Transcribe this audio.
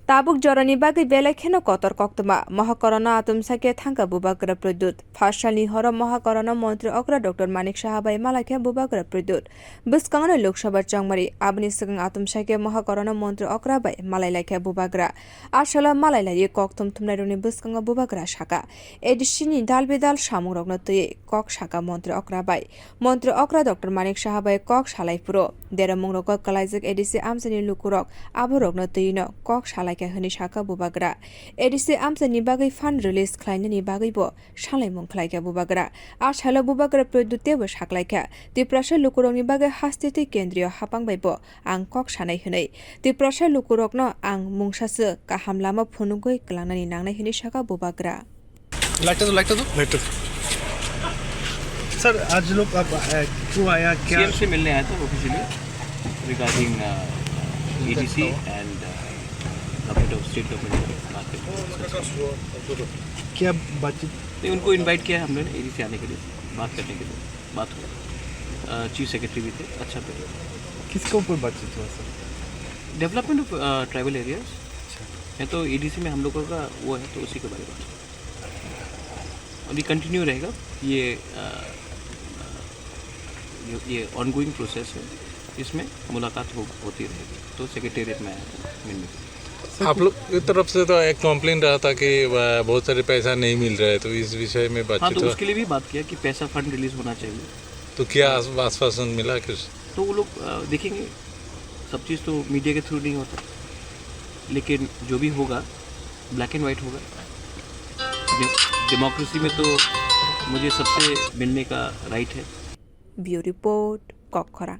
Tabuk jorani bagi belekeno kotor koktoma mahakorona atumsake thangka bubagra produt Fashalni horo mahakorona mantri okra Dr. Manik Sahabai malake bubagra produt Buskangana Lok Sabha changmari abni sigang atumsake mahakorona mantri okra bai malailake bubagra ashala malailai koktum tumnairuni buskanga bubagra shaka edishini dalbedal samurogna tuye kok shaka mantri okra bai mantri okra Dr. Manik Sahabai kok shalai puro dera mungrok kalaijak edisi amsani lukurok aborogna tuyino kok shalai hini shaka bubagra edisi amsani bagai fund release khlainani bagaibo shalai khlaika bubagra ashala bubagra produtebo shaklaika tiprasha lukurokni bagai hastiti kendriyo hapangbaibo ang kok shanai hinai tiprasha lukurokno ang mungsasu kahamlama phunugoi klangnani nangnai hini shaka bubagra light तो sir आज लोग अब क्यों आया क्या CM से मिलने आया था officially regarding EDC and government of state government market क्या बातचीत नहीं उनको इनवाइट किया है हमने ईडीसी आने के लिए बात करने के लिए बात हुआ चीफ सेक्रेटरी भी थे अच्छा थे किसके ऊपर बातचीत हुआ sir development of tribal areas है तो ईडीसी में हम लोगों का वो है तो उसी के बारे में अभी कंटिन्यू रहेगा ये ऑनगोइंग प्रोसेस है इसमें मुलाकात होती रहेगी तो सेक्रेटेरिएट में आया था मिलने आप लोग की तरफ से तो एक कंप्लेन रहा था कि बहुत सारे पैसा नहीं मिल रहा है तो इस विषय में हाँ बातचीत तो उसके लिए भी बात किया कि पैसा फंड रिलीज होना चाहिए तो क्या आश्वासन मिला कुछ तो वो लोग देखेंगे सब चीज़ तो मीडिया के थ्रू नहीं होता लेकिन जो भी होगा ब्लैक एंड वाइट होगा डेमोक्रेसी में तो मुझे सबसे मिलने का राइट है ब्यूरो रिपोर्ट कॉकखरा।